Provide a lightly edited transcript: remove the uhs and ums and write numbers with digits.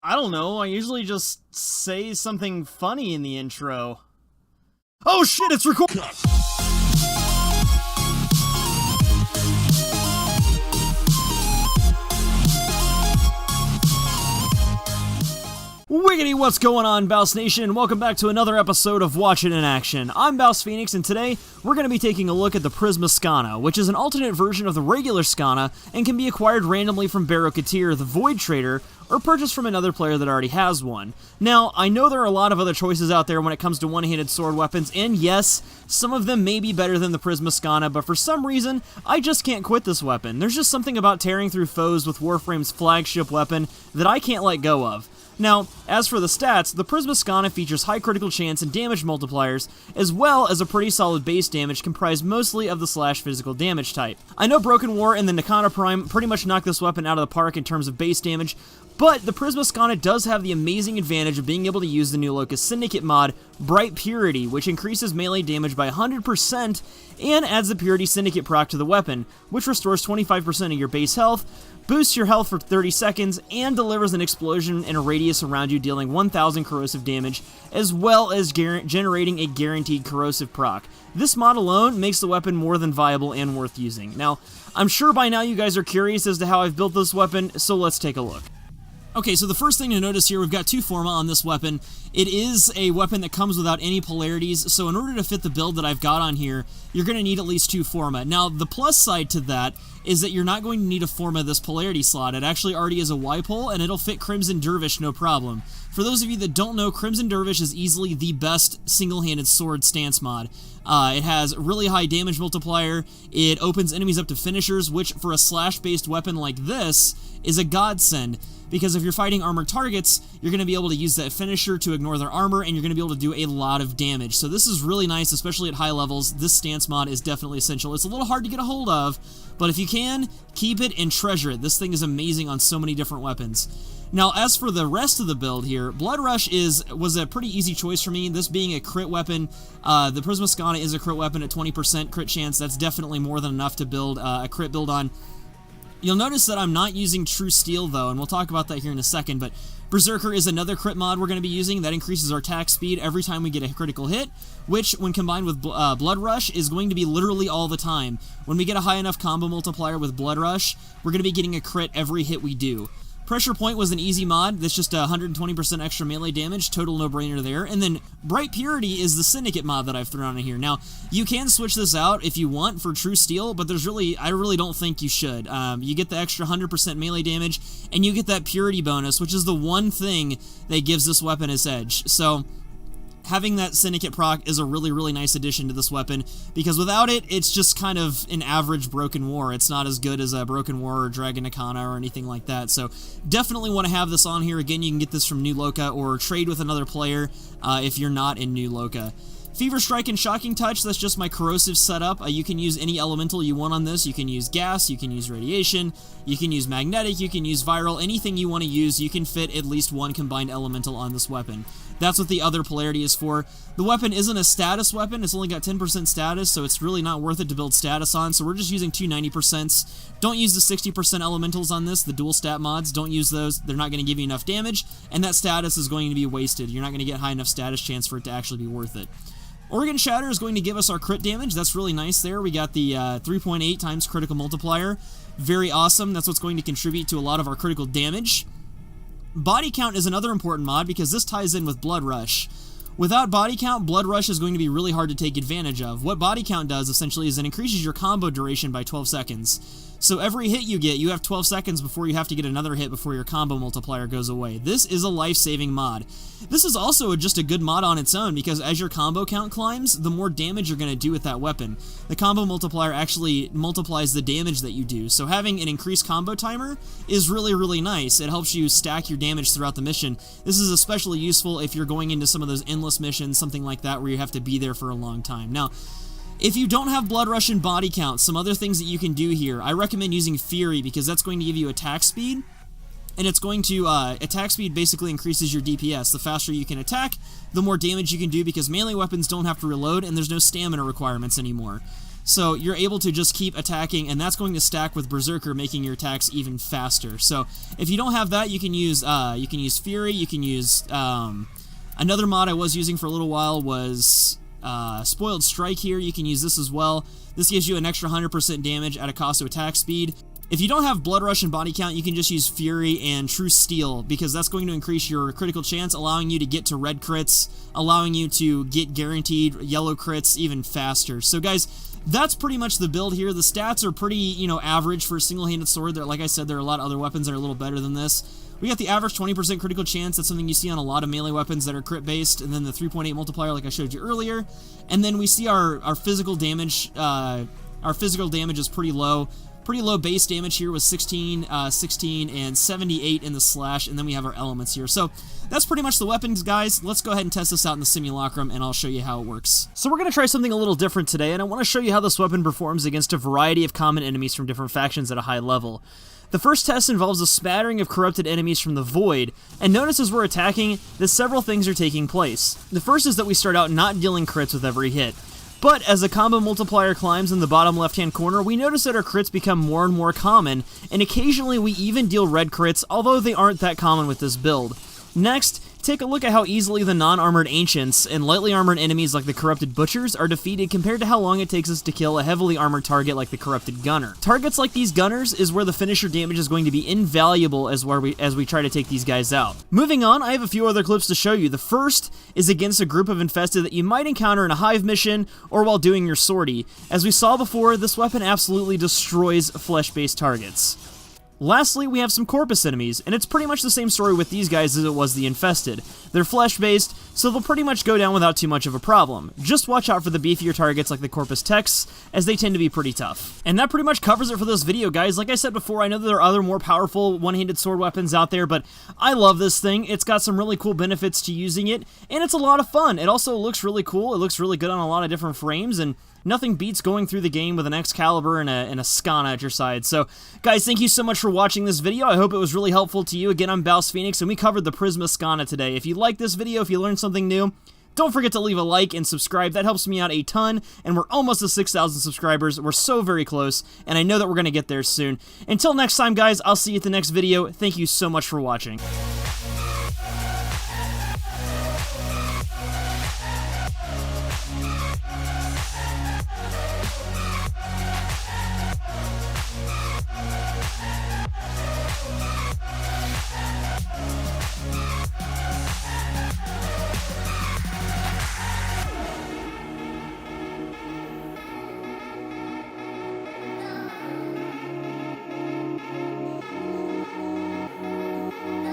I don't know, I usually just say something funny in the intro. Oh shit, it's recording! Wiggity, what's going on, Bouse Nation? Welcome back to another episode of Watch It in Action. I'm BouseFeenux, and today we're going to be taking a look at the Prisma Skana, which is an alternate version of the regular Skana and can be acquired randomly from Berserker, the Void Trader, or purchased from another player that already has one. Now, I know there are a lot of other choices out there when it comes to one-handed sword weapons, and yes, some of them may be better than the Prisma Skana, but for some reason, I just can't quit this weapon. There's just something about tearing through foes with Warframe's flagship weapon that I can't let go of. Now, as for the stats, the Prisma Skana features high critical chance and damage multipliers, as well as a pretty solid base damage comprised mostly of the slash physical damage type. I know Broken War and the Nikana Prime pretty much knock this weapon out of the park in terms of base damage, but the Prisma Skana does have the amazing advantage of being able to use the new Loka Syndicate mod, Bright Purity, which increases melee damage by 100% and adds the Purity Syndicate Proc to the weapon, which restores 25% of your base health, boosts your health for 30 seconds, and delivers an explosion in a radius around you dealing 1000 corrosive damage, as well as generating a guaranteed corrosive proc. This mod alone makes the weapon more than viable and worth using. Now, I'm sure by now you guys are curious as to how I've built this weapon, so let's take a look. Okay, so the first thing to notice here, we've got two forma on this weapon. It is a weapon that comes without any polarities, so in order to fit the build that I've got on here, you're going to need at least two forma. Now, the plus side to that is that you're not going to need a forma this polarity slot. It actually already is a Y-pole, and it'll fit Crimson Dervish no problem. For those of you that don't know, Crimson Dervish is easily the best single-handed sword stance mod. It has really high damage multiplier, it opens enemies up to finishers, which for a slash-based weapon like this is a godsend. Because if you're fighting armored targets, you're going to be able to use that finisher to ignore their armor, and you're going to be able to do a lot of damage. So this is really nice, especially at high levels. This stance mod is definitely essential. It's a little hard to get a hold of, but if you can, keep it and treasure it. This thing is amazing on so many different weapons. Now, as for the rest of the build here, Blood Rush was a pretty easy choice for me. This being a crit weapon, the Prisma Skana is a crit weapon at 20% crit chance. That's definitely more than enough to build a crit build on. You'll notice that I'm not using True Steel, though, and we'll talk about that here in a second, but Berserker is another crit mod we're going to be using that increases our attack speed every time we get a critical hit, which, when combined with Blood Rush, is going to be literally all the time. When we get a high enough combo multiplier with Blood Rush, we're going to be getting a crit every hit we do. Pressure Point was an easy mod. That's just 120% extra melee damage, total no-brainer there. And then Bright Purity is the Syndicate mod that I've thrown in here. Now, you can switch this out if you want for True Steel, but I really don't think you should. You get the extra 100% melee damage, and you get that Purity bonus, which is the one thing that gives this weapon its edge. So having that Syndicate proc is a really, really nice addition to this weapon, because without it, it's just kind of an average Broken War. It's not as good as a Broken War or Dragon Nikana or anything like that, so definitely want to have this on here. Again, you can get this from New Loka or trade with another player if you're not in New Loka. Fever Strike and Shocking Touch, that's just my corrosive setup. You can use any elemental you want on this. You can use gas, you can use radiation, you can use magnetic, you can use viral, anything you want to use, you can fit at least one combined elemental on this weapon. That's what the other polarity is for. The weapon isn't a status weapon, it's only got 10% status, so it's really not worth it to build status on, so we're just using two 90%. Don't use the 60% elementals on this, the dual stat mods, don't use those, they're not going to give you enough damage, and that status is going to be wasted. You're not going to get high enough status chance for it to actually be worth it. Organ Shatter is going to give us our crit damage. That's really nice there. We got the 3.8 times critical multiplier. Very awesome. That's what's going to contribute to a lot of our critical damage. Body Count is another important mod because this ties in with Blood Rush. Without Body Count, Blood Rush is going to be really hard to take advantage of. What Body Count does, essentially, is it increases your combo duration by 12 seconds. So every hit you get, you have 12 seconds before you have to get another hit before your combo multiplier goes away. This is a life-saving mod. This is also just a good mod on its own, because as your combo count climbs, the more damage you're going to do with that weapon. The combo multiplier actually multiplies the damage that you do, so having an increased combo timer is really, really nice. It helps you stack your damage throughout the mission. This is especially useful if you're going into some of those endless missions, something like that, where you have to be there for a long time. Now, if you don't have Blood Rush and Body Count, some other things that you can do here, I recommend using Fury, because that's going to give you attack speed, and it's going to, attack speed basically increases your DPS. The faster you can attack, the more damage you can do, because melee weapons don't have to reload, and there's no stamina requirements anymore. So you're able to just keep attacking, and that's going to stack with Berserker, making your attacks even faster. So if you don't have that, you can use Fury. You can use another mod I was using for a little while was Spoiled Strike here. You can use this as well. This gives you an extra 100% damage at a cost of attack speed. If you don't have Blood Rush and Body Count, you can just use Fury and True Steel, because that's going to increase your critical chance, allowing you to get to red crits, allowing you to get guaranteed yellow crits even faster. So guys, that's pretty much the build here. The stats are pretty, you know, average for a single-handed sword. Like I said, there are a lot of other weapons that are a little better than this. We got the average 20% critical chance. That's something you see on a lot of melee weapons that are crit-based, and then the 3.8 multiplier like I showed you earlier. And then we see our physical damage. Our physical damage is pretty low. Pretty low base damage here with 16, 16, and 78 in the slash, and then we have our elements here. So that's pretty much the weapons, guys. Let's go ahead and test this out in the simulacrum, and I'll show you how it works. So we're going to try something a little different today, and I want to show you how this weapon performs against a variety of common enemies from different factions at a high level. The first test involves a smattering of corrupted enemies from the Void, and notice as we're attacking that several things are taking place. The first is that we start out not dealing crits with every hit. But as the combo multiplier climbs in the bottom left-hand corner, we notice that our crits become more and more common, and occasionally we even deal red crits, although they aren't that common with this build. Next, take a look at how easily the non-armored ancients and lightly armored enemies like the corrupted butchers are defeated compared to how long it takes us to kill a heavily armored target like the corrupted gunner. Targets like these gunners is where the finisher damage is going to be invaluable as we try to take these guys out. Moving on, I have a few other clips to show you. The first is against a group of infested that you might encounter in a hive mission or while doing your sortie. As we saw before, this weapon absolutely destroys flesh-based targets. Lastly, we have some Corpus Enemies, and it's pretty much the same story with these guys as it was the Infested. They're flesh-based, so they'll pretty much go down without too much of a problem. Just watch out for the beefier targets like the Corpus Techs, as they tend to be pretty tough. And that pretty much covers it for this video, guys. Like I said before, I know there are other more powerful one-handed sword weapons out there, but I love this thing. It's got some really cool benefits to using it, and it's a lot of fun. It also looks really cool. It looks really good on a lot of different frames, and nothing beats going through the game with an Excalibur and a Skana at your side. So, guys, thank you so much for watching this video. I hope it was really helpful to you. Again, I'm BouseFeenux, and we covered the Prisma Skana today. If you liked this video, if you learned something new, don't forget to leave a like and subscribe. That helps me out a ton, and we're almost to 6,000 subscribers. We're so very close, and I know that we're going to get there soon. Until next time, guys, I'll see you at the next video. Thank you so much for watching.